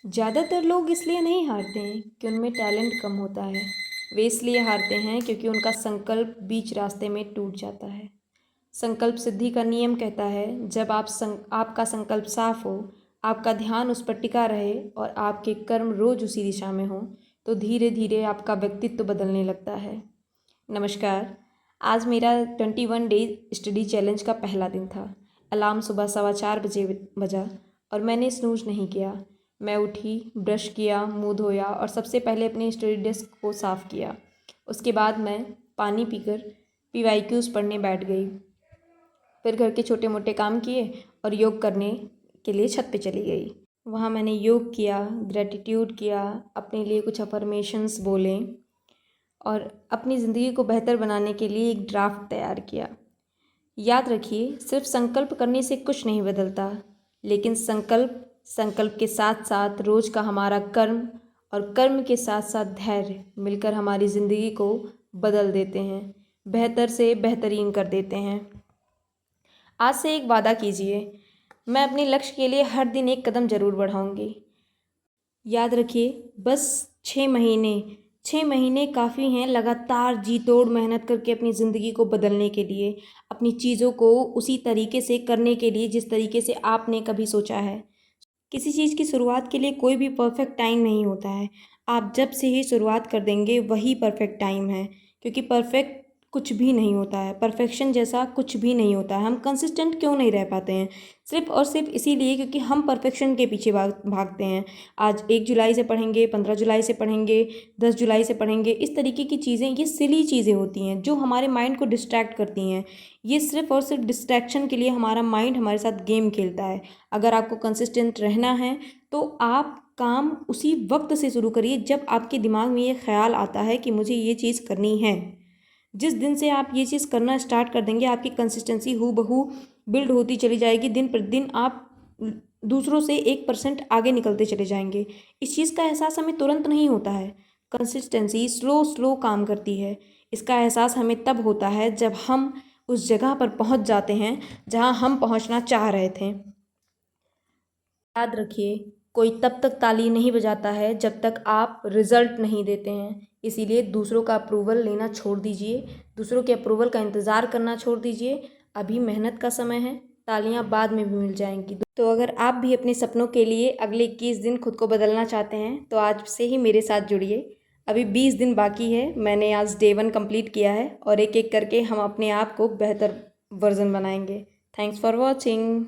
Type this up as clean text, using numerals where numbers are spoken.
ज़्यादातर लोग इसलिए नहीं हारते हैं कि उनमें टैलेंट कम होता है। वे इसलिए हारते हैं क्योंकि उनका संकल्प बीच रास्ते में टूट जाता है। संकल्प सिद्धि का नियम कहता है, जब आपका संकल्प साफ हो, आपका ध्यान उस पर टिका रहे और आपके कर्म रोज उसी दिशा में हो, तो धीरे धीरे आपका व्यक्तित्व बदलने लगता है। नमस्कार। आज मेरा 21 डेज स्टडी चैलेंज का पहला दिन था। अलार्म सुबह 4:15 बजे बजा और मैंने स्नूज नहीं किया। मैं उठी, ब्रश किया, मुंह धोया और सबसे पहले अपने स्टडी डेस्क को साफ़ किया। उसके बाद मैं पानी पीकर PYQs पढ़ने बैठ गई। फिर घर के छोटे मोटे काम किए और योग करने के लिए छत पे चली गई। वहाँ मैंने योग किया, ग्रेटिट्यूड किया, अपने लिए कुछ अफर्मेशंस बोले और अपनी ज़िंदगी को बेहतर बनाने के लिए एक ड्राफ्ट तैयार किया। याद रखिए, सिर्फ संकल्प करने से कुछ नहीं बदलता, लेकिन संकल्प के साथ साथ रोज़ का हमारा कर्म और कर्म के साथ साथ धैर्य मिलकर हमारी ज़िंदगी को बदल देते हैं, बेहतर से बेहतरीन कर देते हैं। आज से एक वादा कीजिए, मैं अपने लक्ष्य के लिए हर दिन एक कदम ज़रूर बढ़ाऊंगी। याद रखिए, बस 6 महीने काफ़ी हैं लगातार जी तोड़ मेहनत करके अपनी ज़िंदगी को बदलने के लिए, अपनी चीज़ों को उसी तरीके से करने के लिए जिस तरीके से आपने कभी सोचा है। किसी चीज़ की शुरुआत के लिए कोई भी परफेक्ट टाइम नहीं होता है। आप जब से ही शुरुआत कर देंगे वही परफेक्ट टाइम है, क्योंकि परफेक्ट कुछ भी नहीं होता है, परफेक्शन जैसा कुछ भी नहीं होता है। हम कंसिस्टेंट क्यों नहीं रह पाते हैं? सिर्फ और सिर्फ इसीलिए क्योंकि हम परफेक्शन के पीछे भागते हैं। आज 1 जुलाई से पढ़ेंगे, 15 जुलाई से पढ़ेंगे, 10 जुलाई से पढ़ेंगे, इस तरीके की चीज़ें, ये सिली चीज़ें होती हैं जो हमारे माइंड को डिस्ट्रैक्ट करती हैं। ये सिर्फ और सिर्फ डिस्ट्रैक्शन के लिए हमारा माइंड हमारे साथ गेम खेलता है। अगर आपको कंसिस्टेंट रहना है तो आप काम उसी वक्त से शुरू करिए जब आपके दिमाग में ये ख्याल आता है कि मुझे ये चीज़ करनी है। जिस दिन से आप ये चीज़ करना स्टार्ट कर देंगे, आपकी कंसिस्टेंसी हूबहू बिल्ड होती चली जाएगी। दिन प्रतिदिन आप दूसरों से 1% आगे निकलते चले जाएंगे। इस चीज़ का एहसास हमें तुरंत नहीं होता है। कंसिस्टेंसी स्लो स्लो काम करती है। इसका एहसास हमें तब होता है जब हम उस जगह पर पहुंच जाते हैं जहां हम पहुंचना चाह रहे थे। याद रखिए, कोई तब तक ताली नहीं बजाता है जब तक आप रिजल्ट नहीं देते हैं। इसीलिए दूसरों का अप्रूवल लेना छोड़ दीजिए, दूसरों के अप्रूवल का इंतज़ार करना छोड़ दीजिए। अभी मेहनत का समय है, तालियां बाद में भी मिल जाएंगी। तो अगर आप भी अपने सपनों के लिए अगले 21 दिन खुद को बदलना चाहते हैं तो आज से ही मेरे साथ जुड़िए। अभी 20 दिन बाकी है। मैंने आज डे 1 कंप्लीट किया है और एक एक करके हम अपने आप को बेहतर वर्जन बनाएंगे। Thanks for watching.